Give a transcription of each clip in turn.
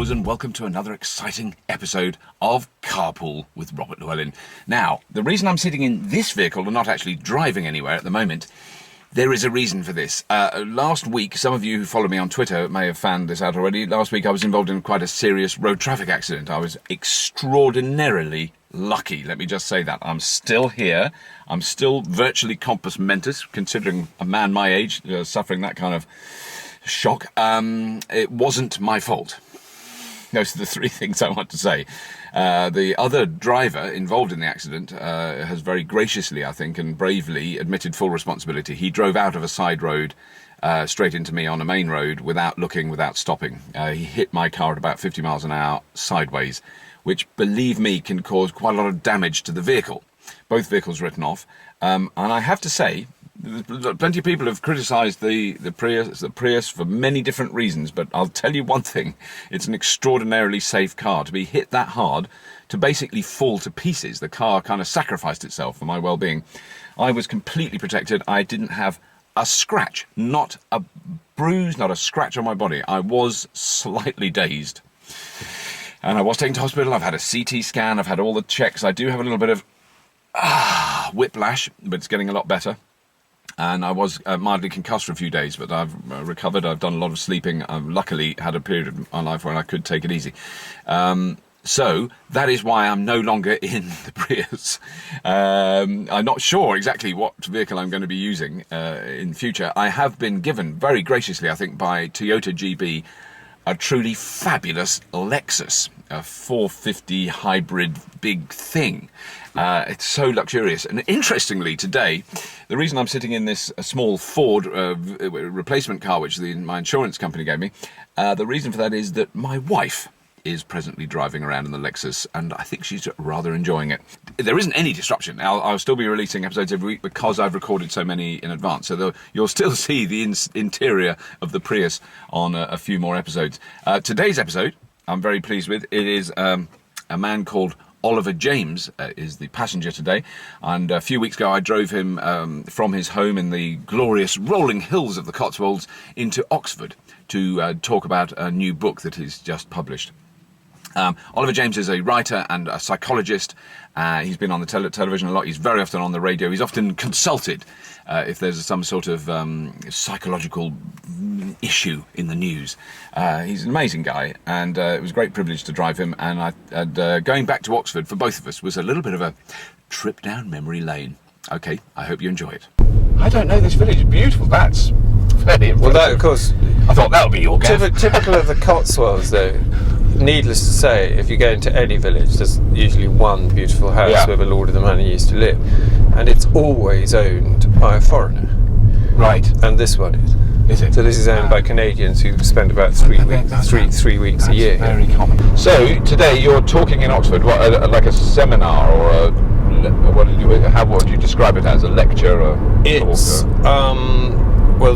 fellows, and welcome to another exciting episode of Carpool with Robert Llewellyn. Now, the reason I'm sitting in this vehicle and not actually driving anywhere at the moment, there is a reason for this. Last week, some of you who follow me on Twitter may have found this out already. Last week I was involved in quite a serious road traffic accident. I was extraordinarily lucky, let me just say that. I'm still here. I'm still virtually compos mentis, considering a man my age suffering that kind of shock. It wasn't my fault. Those are the three things I want to say. The other driver involved in the accident has very graciously, I think, and bravely admitted full responsibility. He drove out of a side road straight into me on a main road without looking, without stopping. He hit my car at about 50 miles an hour sideways, which, believe me, can cause quite a lot of damage to the vehicle. Both vehicles written off. And I have to say, plenty of people have criticised the Prius for many different reasons, but I'll tell you one thing: it's an extraordinarily safe car. To be hit that hard, to basically fall to pieces, the car kind of sacrificed itself for my well-being. I was completely protected. I didn't have a scratch, not a bruise, not a scratch on my body. I was slightly dazed, and I was taken to hospital. I've had a CT scan. I've had all the checks. I do have a little bit of whiplash, but it's getting a lot better. And I was mildly concussed for a few days, but I've recovered. I've done a lot of sleeping. I've luckily had a period of my life where I could take it easy. So that is why I'm no longer in the Prius. I'm not sure exactly what vehicle I'm going to be using in future. I have been given, very graciously, I think, by Toyota GB, a truly fabulous Lexus, a 450 hybrid big thing. It's so luxurious. And interestingly, today, the reason I'm sitting in this small Ford replacement car, which my insurance company gave me, the reason for that is that my wife is presently driving around in the Lexus, and I think she's rather enjoying it. There isn't any disruption. I'll still be releasing episodes every week because I've recorded so many in advance. So you'll still see the interior of the Prius on a few more episodes. Today's episode, I'm very pleased with. It is a man called Oliver James is the passenger today, and a few weeks ago I drove him from his home in the glorious rolling hills of the Cotswolds into Oxford to talk about a new book that he's just published. Oliver James is a writer and a psychologist. He's been on the television a lot. He's very often on the radio. He's often consulted if there's some sort of psychological issue in the news. He's an amazing guy, and it was a great privilege to drive him. And going back to Oxford for both of us was a little bit of a trip down memory lane. Okay, I hope you enjoy it. I don't know this village. It's beautiful. That's very impressive. Well, that, of course, I thought that would be your gaff. Typical of the Cotswolds, though. Needless to say, if you go into any village, there's usually one beautiful house where the Lord of the Manor used to live, and it's always owned by a foreigner. Right. And this one is. Is it? So this is owned by Canadians who spend about 3 weeks a year. Very common. So today you're talking in Oxford, like a seminar or what would you describe it as? A lecture? It's well,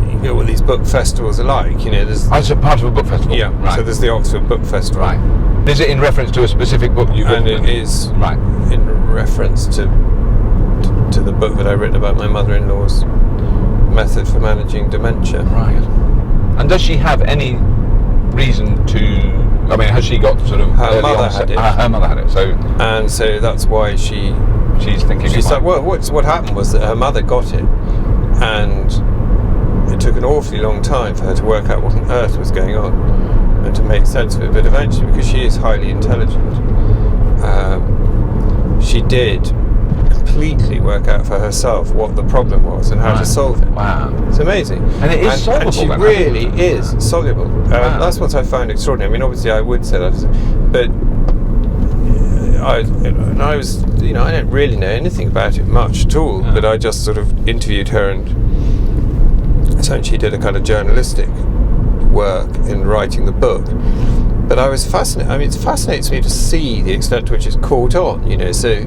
you know what these book festivals are like. You know, there's. It's a part of a book festival. Yeah. Right. So there's the Oxford Book Festival. Right. Is it in reference to a specific book you've written? And it is right in reference to the book that I written about my mother-in-law's method for managing dementia. Right. And does she have any reason to? I mean, has she got sort of her mother had it? Her mother had it. So that's why she's thinking. She's like, well, what happened was that her mother got it, and it took an awfully long time for her to work out what on earth was going on and to make sense of it. But eventually, because she is highly intelligent, she did completely work out for herself what the problem was and how to solve it. Wow. It's amazing. And it is solvable. And she really is soluble. Wow. That's what I found extraordinary. I mean, obviously I would say that, but I was, I don't really know anything about it much at all, but I just sort of interviewed her and essentially did a kind of journalistic work in writing the book. But I was fascinated. I mean, it fascinates me to see the extent to which it's caught on, so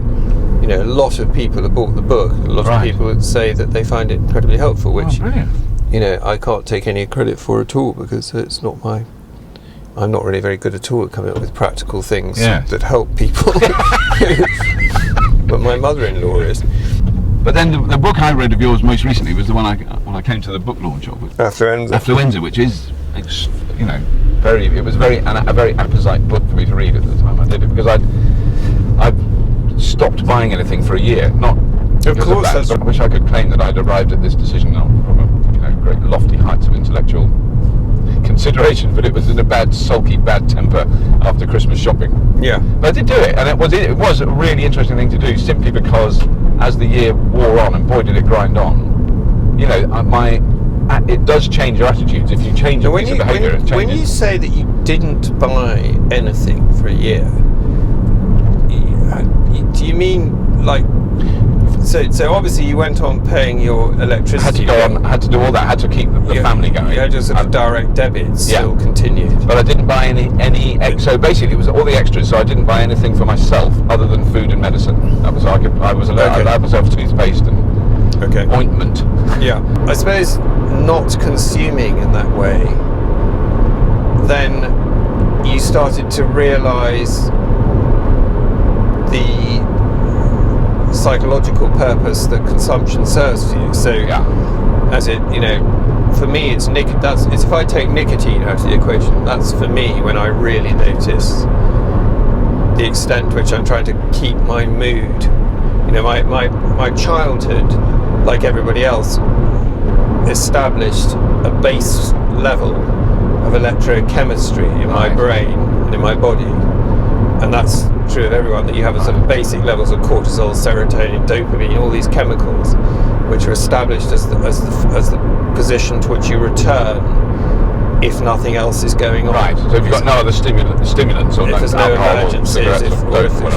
a lot of people have bought the book. A lot of people would say that they find it incredibly helpful, which, I can't take any credit for at all, because it's not I'm not really very good at all at coming up with practical things that help people. But my mother-in-law is. But then the book I read of yours most recently was the one when I came to the book launch of, Affluenza, which is, It was a very apposite book for me to read at the time I did it, because I'd stopped buying anything for a year. Not Of course, that, I wish I could claim that I'd arrived at this decision not from a great lofty heights of intellectual consideration, but it was in a sulky bad temper after Christmas shopping. Yeah. But I did do it, and it was a really interesting thing to do, simply because as the year wore on, and boy did it grind on, it does change your attitudes. If you change a piece of behaviour, it changes. When you say that you didn't buy anything for a year, do you mean like? So obviously you went on paying your electricity. Had to do all that. Had to keep the family going. You had your sort of direct debits still continued. But I didn't buy any. So basically, it was all the extras. So I didn't buy anything for myself other than food and medicine. That was I was allowed. I allowed myself toothpaste and ointment. Yeah. I suppose not consuming in that way, then you started to realise the psychological purpose that consumption serves for you. So, as it, for me, it's if I take nicotine out of the equation, that's for me when I really notice the extent to which I'm trying to keep my mood. My childhood, like everybody else, established a base level of electrochemistry in my brain and in my body, and that's true of everyone, that you have a sort of basic levels of cortisol, serotonin, dopamine, all these chemicals which are established as the position to which you return if nothing else is going on. Right. So if you've got no other stimulants or if there's no emergencies, if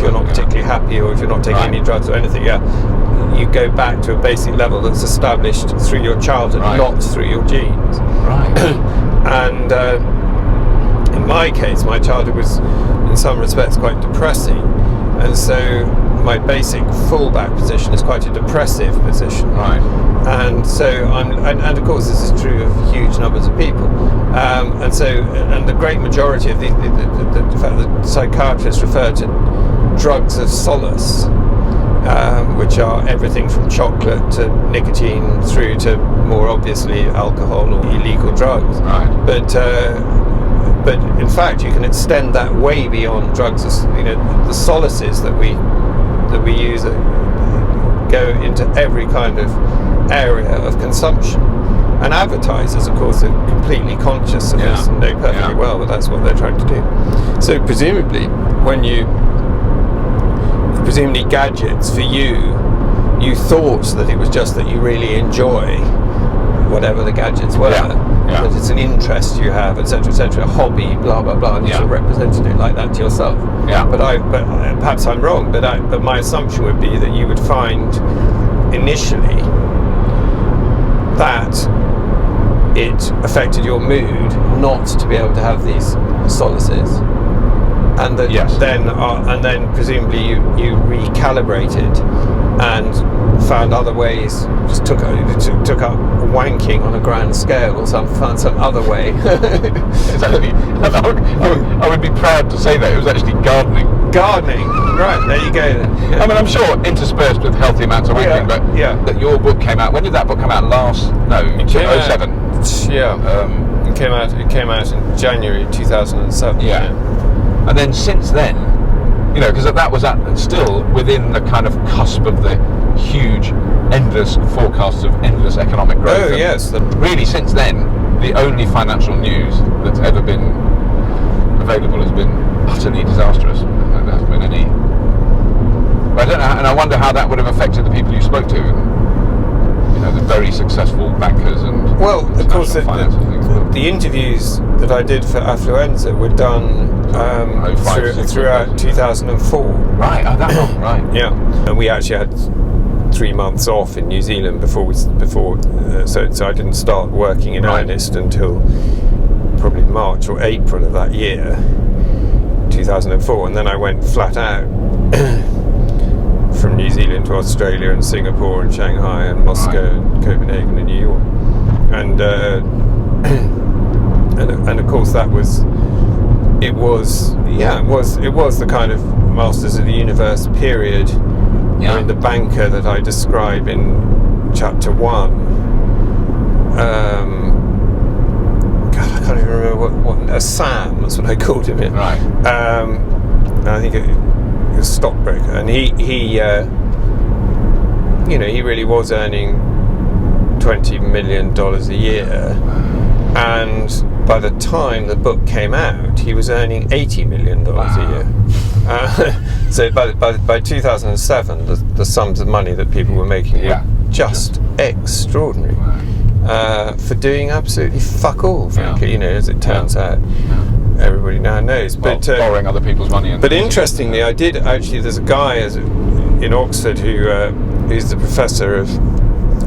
you're not particularly happy, or if you're not taking any drugs or anything, you go back to a basic level that's established through your childhood, not through your genes. Right. And in my case, my childhood was in some respects quite depressing, and so my basic fallback position is quite a depressive position. Right. And so and of course this is true of huge numbers of people. And the great majority of the fact that psychiatrists refer to drugs of solace, which are everything from chocolate to nicotine through to more obviously alcohol or illegal drugs. Right. But in fact, you can extend that way beyond drugs. The solaces that we use go into every kind of area of consumption. And advertisers, of course, are completely conscious of this and know perfectly well that that's what they're trying to do. So presumably, gadgets for you thought that it was just that you really enjoy whatever the gadgets were, that it's an interest you have, etc., a hobby, blah blah blah, and you sort of represented it like that to yourself. But perhaps I'm wrong, but my assumption would be that you would find initially that it affected your mood not to be able to have these solaces, and that then presumably you recalibrated and found other ways, just took up wanking on a grand scale, or found some other way. Exactly. I would be proud to say that it was actually gardening. Right, there you go then. I mean, I'm sure interspersed with healthy amounts of wanking, but that your book came out. When did that book come out? 2007. It came out in January 2007. And then since then, because that was still within the kind of cusp of the huge, endless forecasts of endless economic growth. Oh, yes. Really, since then, the only financial news that's ever been available has been utterly disastrous. There hasn't been any. I don't know, and I wonder how that would have affected the people you spoke to. The very successful bankers and of course the interviews that I did for Affluenza were done throughout 2004. Right, that long, right? Yeah, and we actually had 3 months off in New Zealand before so I didn't start working in earnest until probably March or April of that year, 2004, and then I went flat out. From New Zealand to Australia and Singapore and Shanghai and Moscow and Copenhagen and New York, and of course it was the kind of Masters of the Universe period. I mean, the banker that I describe in chapter 1. God, can't even remember what Sam, that's what I called him. Right. I think it was a stockbroker, and he he really was earning $20 million a year, and by the time the book came out, he was earning $80 million a year. So by 2007, the sums of money that people were making were just extraordinary. For doing absolutely fuck all, frankly, as it turns out. Everybody now knows. Well, But borrowing other people's money. But interestingly, I did actually. There's a guy in Oxford who's the professor of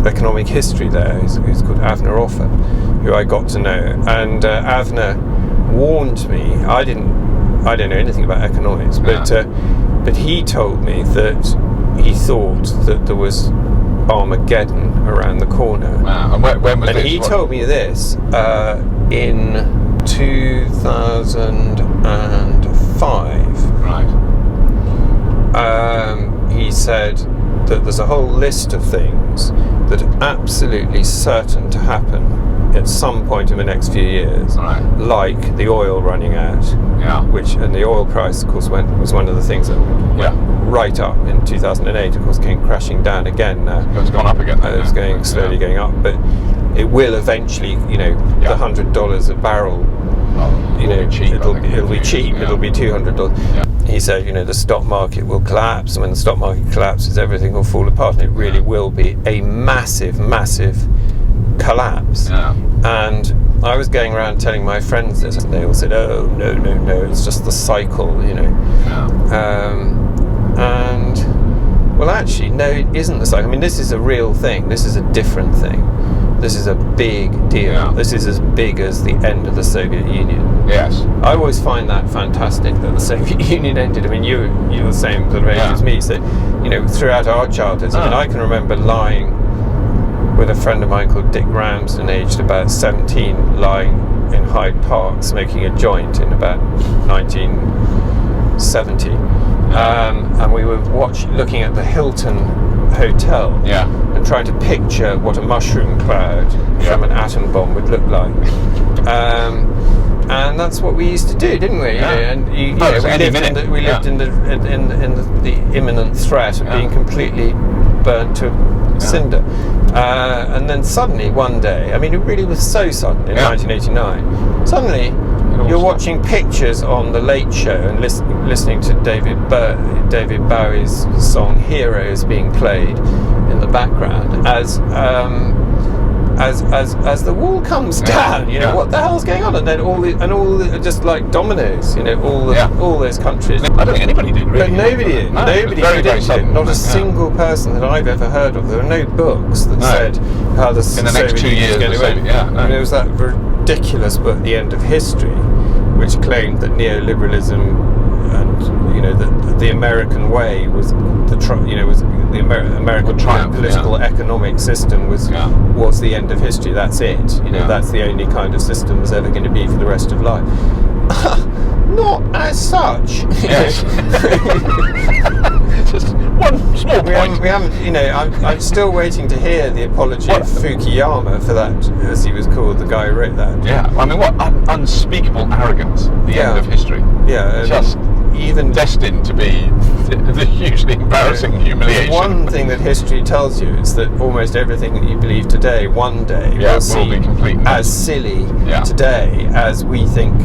economic history there. He's called Avner Offer, who I got to know. And Avner warned me. I don't know anything about economics, but he told me that he thought that there was Armageddon around the corner. Wow. And when was and this? he told me this in 2005. Right. He said that there's a whole list of things that are absolutely certain to happen at some point in the next few years, Right. like the oil running out, Yeah. and the oil price, of course, was one of the things that went right up in 2008. Of course, came crashing down again now. It's gone up again. It's going slowly going up, but it will eventually, the $100 a barrel. It'll be cheap. It'll be cheap. Yeah. It'll be $200. Yeah. He said, the stock market will collapse, and when the stock market collapses, everything will fall apart, and it really will be a massive, massive collapse. Yeah. And I was going around telling my friends this, and they all said, "Oh, no, it's just the cycle, Yeah. And well, actually, no, it isn't the cycle. I mean, this is a real thing. This is a different thing. This is a big deal. Yeah. This is as big as the end of the Soviet Union. Yes. I always find that fantastic that the Soviet Union ended. I mean, you're the same sort of age as me, so throughout our childhoods. I mean, I can remember lying with a friend of mine called Dick Ramsden, aged about 17, lying in Hyde Park smoking a joint in about 1970, and we were looking at the Hilton Hotel, and trying to picture what a mushroom cloud from an atom bomb would look like. And that's what we used to do, didn't we? And we lived in the imminent threat of being completely burnt to cinder. And then suddenly one day, I mean, it really was so sudden in 1989. Suddenly, you're watching pictures on the Late Show and listening to David Bowie's song "Heroes" being played in the background as the wall comes down. What the hell's going on? And then all just like dominoes. All those countries. I don't think anybody did really. But nobody did. No, Nobody very, very predicted. sudden. Not a single person that I've ever heard of. There are no books that said how the in the next 2 years. going to end. No. I mean, there was that ridiculous book, The End of History, which claimed that neoliberalism and the American way was the American triumph, political economic system was the end of history. That's it. That's the only kind of system there's ever going to be for the rest of life. Not as such. Yes. Just one small point. We haven't. I'm still waiting to hear the apology of Fukuyama for that, as he was called, the guy who wrote that. Yeah. I mean, what unspeakable arrogance. The end of history. Yeah. Just even destined to be the hugely embarrassing humiliation. One thing that history tells you is that almost everything that you believe today, one day will be complete as silly today as we think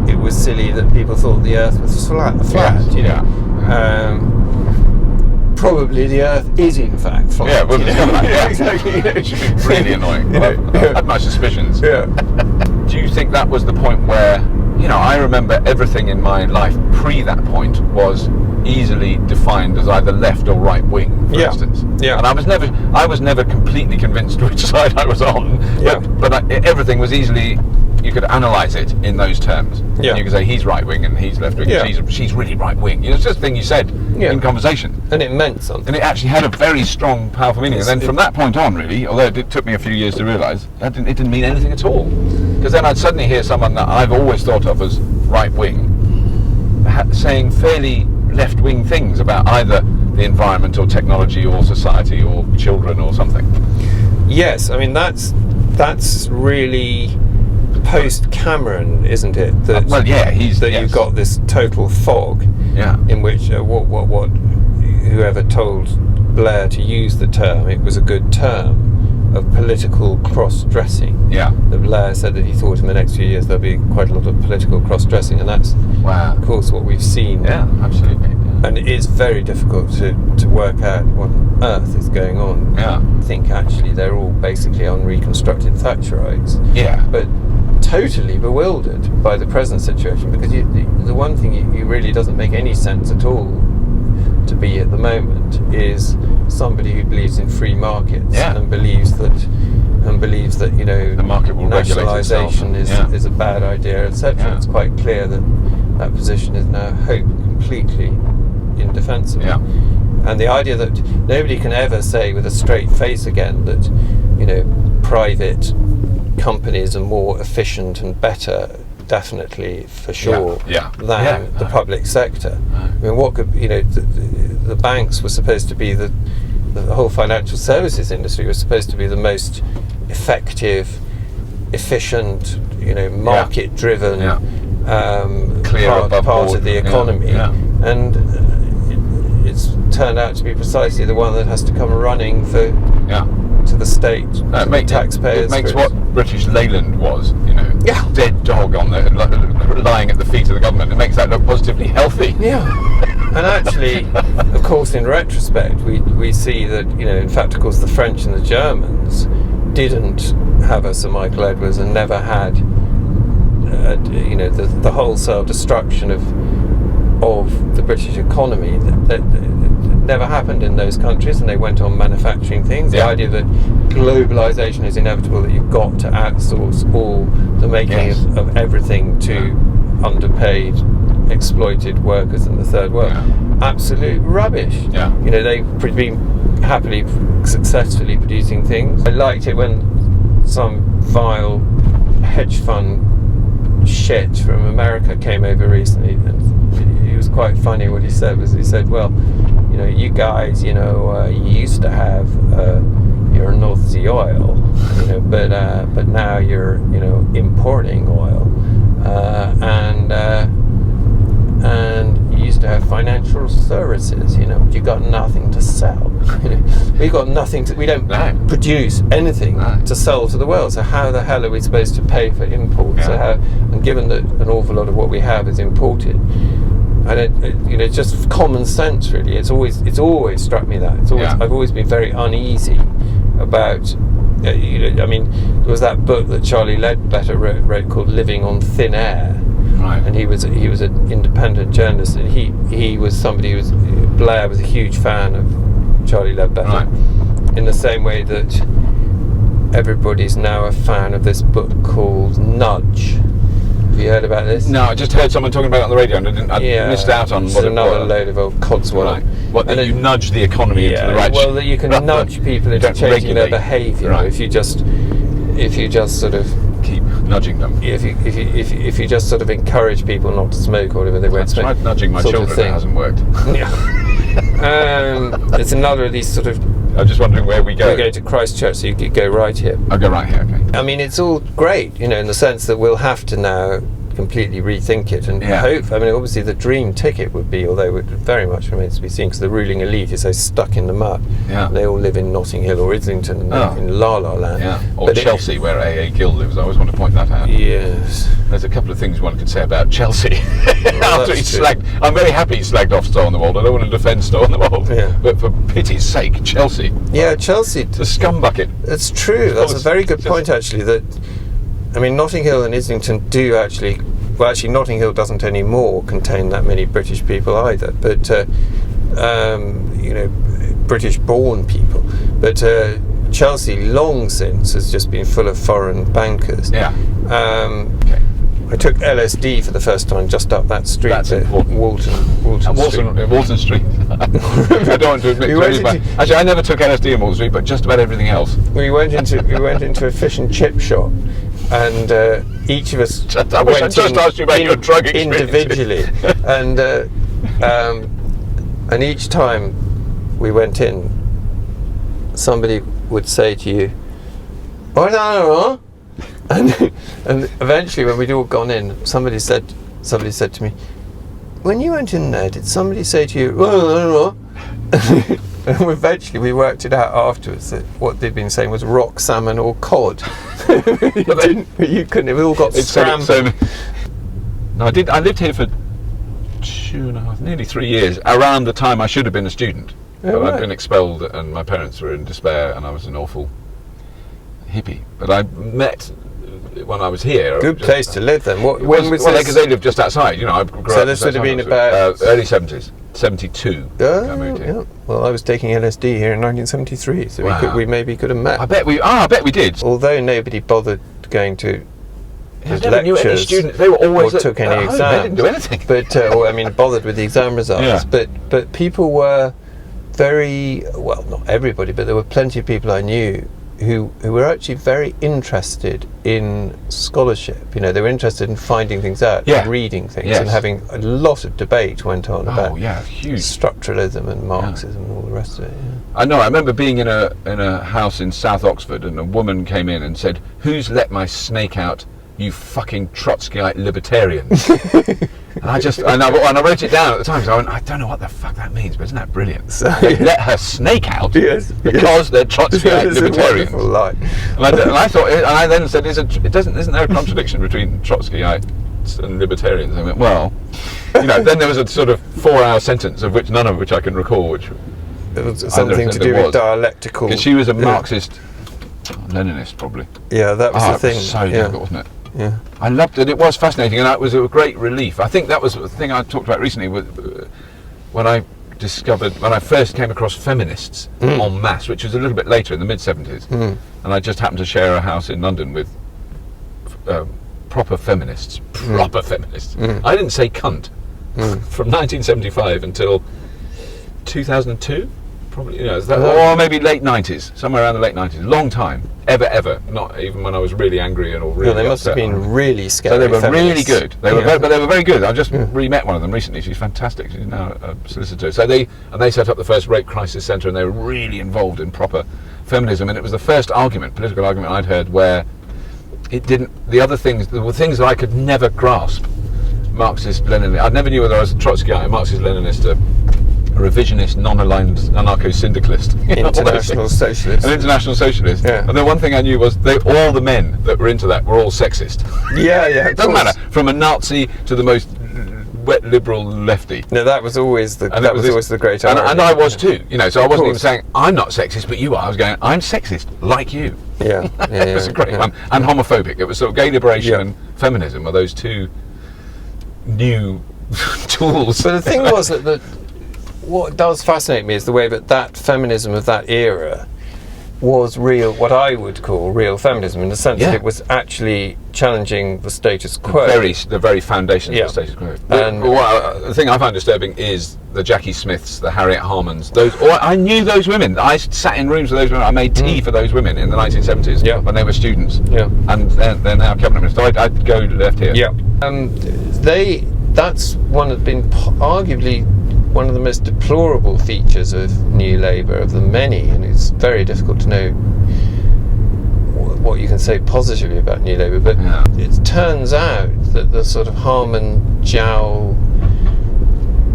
it was silly that people thought the Earth was flat. Probably the Earth is in fact flat. Yeah, well, exactly. It should be really annoying. I had my suspicions. Yeah. Do you think that was the point where, I remember everything in my life pre that point was easily defined as either left or right wing, for instance. Yeah. And I was never completely convinced which side I was on. But everything was easily. You could analyse it in those terms. Yeah. You could say he's right wing and he's left wing. Yeah. She's really right wing. It's just a thing you said in conversation. And it meant something. And it actually had a very strong, powerful meaning. And then from that point on, really, although it took me a few years to realise, it didn't mean anything at all. Because then I'd suddenly hear someone that I've always thought of as right wing saying fairly left wing things about either the environment or technology or society or children or something. Yes, I mean that's really post Cameron, isn't it? That, well, yeah, you've got this total fog. Yeah. In which what whoever told Blair to use the term, it was a good term, of political cross-dressing. Yeah. That Blair said that he thought in the next few years there'll be quite a lot of political cross-dressing, and that's of course what we've seen. Yeah, absolutely. Yeah. And it is very difficult to work out what on earth is going on. Yeah. I think actually they're all basically on reconstructed Thatcherites. Yeah. But totally bewildered by the present situation, because the one thing you really doesn't make any sense at all to be at the moment is somebody who believes in free markets and believes that the market will nationalisation is a bad idea, etc. Yeah. It's quite clear that position is now completely indefensible. Yeah. And the idea that nobody can ever say with a straight face again that private companies are more efficient and better, definitely for sure, than the public sector. I mean, what could the banks were supposed to be the whole financial services industry was supposed to be the most effective, efficient, market-driven part of the economy, and it's turned out to be precisely the one that has to come running to the state, taxpayers. It makes what British Leyland was, dead dog on the lying at the feet of the government. It makes that look positively healthy. Yeah. And actually, of course, in retrospect, we see that, in fact, of course, the French and the Germans didn't have a Sir Michael Edwards and never had, the wholesale destruction of the British economy that never happened in those countries, and they went on manufacturing things. The idea that globalization is inevitable, that you've got to outsource all the making of everything to underpaid, exploited workers in the third world. Absolute rubbish. They've been happily, successfully producing things. I liked it when some vile hedge fund shit from America came over recently, and it was quite funny. What he said was, well, you guys, you used to have your North Sea oil, but now you're, importing oil, and you used to have financial services, you got nothing to sell. We got nothing we don't produce anything to sell to the world. So how the hell are we supposed to pay for imports? And given that an awful lot of what we have is imported, and just common sense, really. It's always struck me that. I've always been very uneasy about. There was that book that Charlie Ledbetter wrote called "Living on Thin Air." Right. And he was an independent journalist, and he was somebody Blair was a huge fan of Charlie Ledbetter, in the same way that everybody's now a fan of this book called Nudge. Have you heard about this? No, I just heard someone talking about it on the radio, and I missed out on what it was. Another load of old codswallop. Right. What, that you nudge the economy into the right... Well, that you can nudge people into changing their behaviour if you just sort of... keep nudging them. If you just sort of encourage people not to smoke or whatever they won't smoke. I've tried nudging my children, it hasn't worked. It's another of these sort of... I'm just wondering where we go. We're going to Christchurch, so you could go right here. I'll go right here, okay. I mean, it's all great, in the sense that we'll have to now completely rethink it and hope. I mean, obviously the dream ticket would be, although it very much remains to be seen, because the ruling elite is so stuck in the mud. They all live in Notting Hill or Islington in La La Land. Or Chelsea, where A.A. Gill lives. I always want to point that out. Yes. There's a couple of things one could say about Chelsea. After he's slagged, I'm very happy he slagged off Stow on the Wold. I don't want to defend Stow on the Wold. But for pity's sake, Chelsea. Yeah, Chelsea. The scumbucket. It's true. That's a very good point, actually. That, I mean, Notting Hill and Islington do actually... Well, actually, Notting Hill doesn't anymore contain that many British people either. But, British-born people. But Chelsea, long since, has just been full of foreign bankers. I took LSD for the first time just up that street. That's important. Walton Street. I don't want to admit to anybody. Actually, I never took LSD in Walton Street, but just about everything else. We went into a fish and chip shop, and each of us asked you about your drug experience individually, and each time we went in, somebody would say to you, "Oh no, And eventually, when we'd all gone in, somebody said to me, "When you went in there, did somebody say to you, well, I don't know?" And eventually we worked it out afterwards that what they'd been saying was rock salmon or cod. You couldn't. We all got scrambled. No, I lived here for 2.5, nearly 3 years. Around the time I should have been a student, but I'd been expelled, and my parents were in despair, and I was an awful hippie. But I met when I was here. Good place to live then. When was well, this? because they lived just outside. You know, I grew So up this just would have been outside. about early 70s. 72. I moved here. Yeah. Well, I was taking LSD here in 1973, so Wow. we maybe could have met. I bet we did. Although nobody bothered going to I his never knew any lectures students. They were always or took any at home. exams. They didn't do anything. But or, I mean, bothered with the exam results. Yeah. But people were very well, not everybody, but there were plenty of people I knew who were actually very interested in scholarship. You know, they were interested in finding things out, Yeah. reading things, Yes. and having a lot of debate went on about huge. structuralism and Marxism and all the rest of it. I know. I remember being in a house in South Oxford, and a woman came in and said, "Who's let my snake out? You fucking Trotskyite libertarians." And I wrote it down at the time because I went, I don't know what the fuck that means, but isn't that brilliant? So, They let her snake out because they're Trotskyite It's a libertarians. wonderful line. And I thought, and I then said, isn't there a contradiction between Trotskyites and libertarians? I went, well, you know. Then there was a sort of 4-hour sentence of none of which I can recall, which It was something to do with dialectical. because she was a Marxist, Leninist probably. Yeah, that was the thing. It was so difficult, wasn't it? Yeah. I loved it. It was fascinating, and it was a great relief. I think that was the thing I talked about recently when I first came across feminists en masse, which was a little bit later in the mid-70s, and I just happened to share a house in London with proper feminists. I didn't say cunt from 1975 until 2002. Probably, you know, or maybe late 90s, somewhere around the late 90s. Long time, ever. Not even when I was really angry and all really. They must have been really scary. So they were feminists. really good. They were very good. I just re-met one of them recently. She's fantastic. She's now a solicitor. So they set up the first rape crisis centre, and they were really involved in proper feminism. And it was the first political argument I'd heard where it didn't. There were things that I could never grasp. Marxist, Leninist. I never knew whether I was a Trotskyite, a Marxist, Leninist, a revisionist, non-aligned anarcho-syndicalist, International socialist. An international socialist. Yeah. And the one thing I knew was all the men that were into that were all sexist. Yeah. It doesn't matter, from a Nazi to the most wet liberal lefty. No, that was always the great irony. And I was too, you know. So I wasn't even saying I'm not sexist, but you are. I was going, I'm sexist like you. Yeah. It was a great one, and homophobic. It was sort of gay liberation and feminism were those two new tools. But the thing was that what does fascinate me is the way that feminism of that era was real, what I would call real feminism, in the sense that it was actually challenging the status quo. The very foundations of the status quo. The thing I find disturbing is the Jackie Smiths, the Harriet Harmans. I knew those women. I sat in rooms with those women. I made tea for those women in the 1970s when they were students. Yeah. And they're now cabinet ministers. So I'd go left here. Yeah. That's arguably one of the most deplorable features of New Labour, of the many, and it's very difficult to know what you can say positively about New Labour, but it turns out that the sort of Harman, Jowl,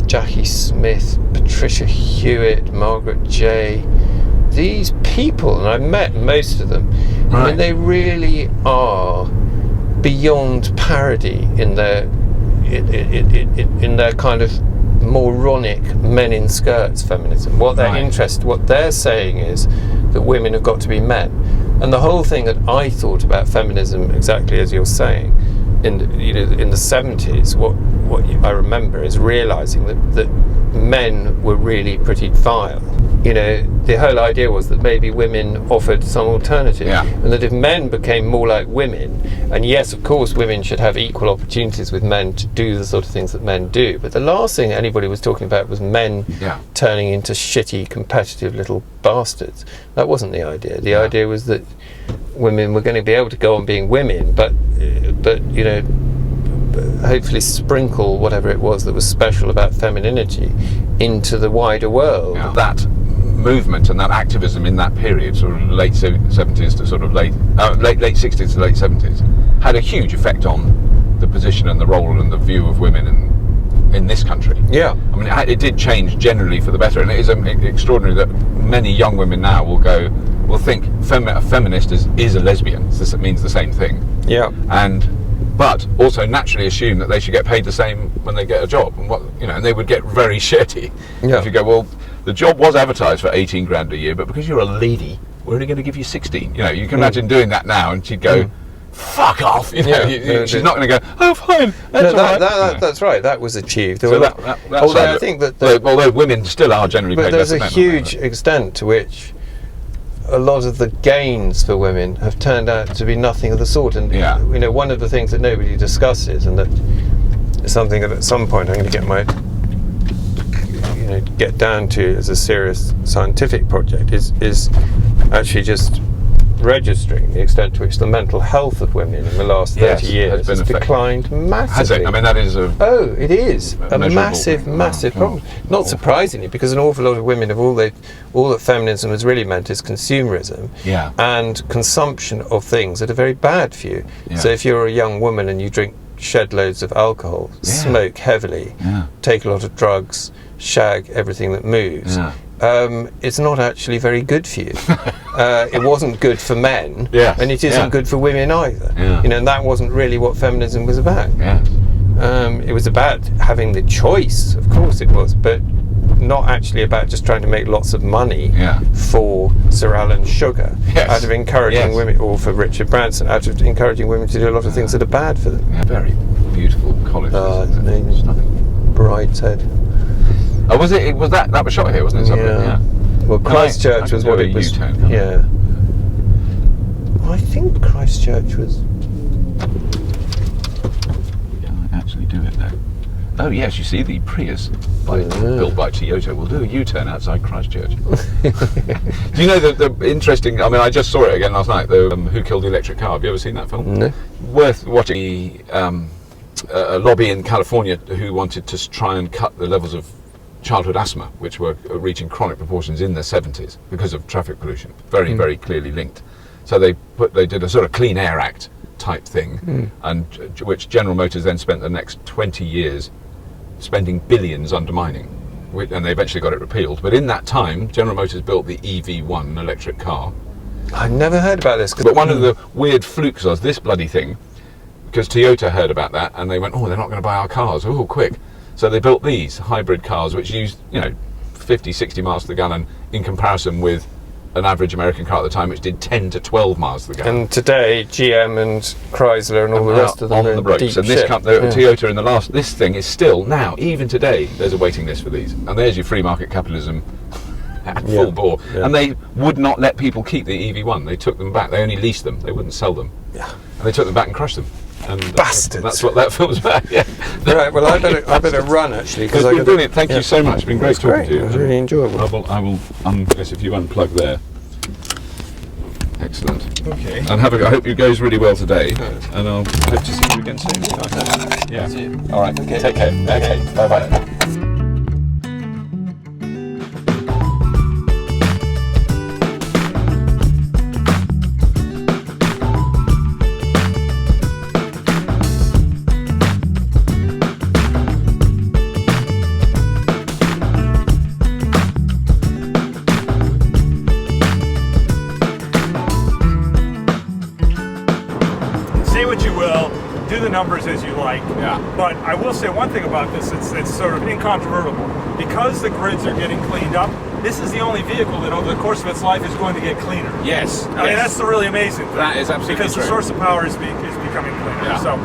Jackie Smith, Patricia Hewitt, Margaret Jay, these people, and I've met most of them, I mean, they really are beyond parody in their kind of moronic men in skirts feminism. What they're saying is that women have got to be men, and the whole thing that I thought about feminism, exactly as you're saying, in the 70s, what I remember is realising that men were really pretty vile. You know, the whole idea was that maybe women offered some alternative, and that if men became more like women, and yes, of course, women should have equal opportunities with men to do the sort of things that men do, but the last thing anybody was talking about was men turning into shitty, competitive little bastards. That wasn't the idea. The idea was that women were going to be able to go on being women, but you know, hopefully sprinkle whatever it was that was special about femininity into the wider world. That movement and that activism in that period, sort of late 70s to sort of late 60s to late 70s, had a huge effect on the position and the role and the view of women in this country. Yeah. I mean, it did change generally for the better, and it is extraordinary that many young women now will think a feminist is a lesbian. This means the same thing. Yeah. But also naturally assume that they should get paid the same when they get a job, and they would get very shitty if you go, well, the job was advertised for 18 grand a year, but because you're a lady, we're only going to give you 16. You can imagine doing that now, and she'd go, fuck off. She's not going to go, oh, fine. That's all right. That's right. That was achieved. I think that although women still are generally paid less than men. But there's a huge extent to which a lot of the gains for women have turned out to be nothing of the sort. And one of the things that nobody discusses, and that is something that at some point I'm going to get down to as a serious scientific project, is actually just registering the extent to which the mental health of women in the last 30 years has declined massively. Has it? I mean, that is it is a massive problem. Not surprisingly, because an awful lot of women have all that feminism has really meant is consumerism and consumption of things that are very bad for you. So if you're a young woman and you drink shed loads of alcohol, smoke heavily, take a lot of drugs, shag everything that moves, it's not actually very good for you. It wasn't good for men, and it isn't good for women either. And that wasn't really what feminism was about. It was about having the choice, of course it was, but not actually about just trying to make lots of money for Sir Alan Sugar out of encouraging women, or for Richard Branson, out of encouraging women to do a lot of things that are bad for them. Very beautiful college. It's amazing. Brideshead. Oh, was it? Was that was shot here, wasn't it? Well, Christchurch was what it was. Yeah. I think Christchurch was. Yeah, I actually do it though. Oh yes, you see the Prius built by Toyota will do a U-turn outside Christchurch. Do you know the interesting? I mean, I just saw it again last night. The Who Killed the Electric Car? Have you ever seen that film? No. Worth watching. A lobby in California who wanted to try and cut the levels of childhood asthma, which were reaching chronic proportions in the 70s because of traffic pollution, very clearly linked. So they did a sort of Clean Air Act type thing, and which General Motors then spent the next 20 years spending billions undermining, and they eventually got it repealed. But in that time, General Motors built the EV1 electric car. I never heard about this. But one of the weird flukes was this bloody thing, because Toyota heard about that and they went, oh, they're not going to buy our cars, oh, quick. So they built these hybrid cars which used 50, 60 miles to the gallon in comparison with an average American car at the time which did 10 to 12 miles to the gallon. And today GM and Chrysler and all the rest of them on the brakes. And this Toyota in the last, this thing is still now, even today, there's a waiting list for these. And there's your free market capitalism at full bore. And they would not let people keep the EV1. They took them back. They only leased them. They wouldn't sell them. And they took them back and crushed them. And bastards. That's what that film's about. Right. Well, I better run actually. It's been brilliant. Thank you so much. It's been great talking to you. It was really enjoyable. I will. Yes, if you unplug there. Excellent. Okay. And I hope it goes really well today. And I'll hope to see you again soon. Yeah. All right. Okay. Take care. Okay. Bye bye. Numbers as you like, but I will say one thing about this, it's sort of incontrovertible. Because the grids are getting cleaned up, this is the only vehicle that over the course of its life is going to get cleaner. Yes. I mean, that's the really amazing thing. That is absolutely because true. The source of power is becoming cleaner. So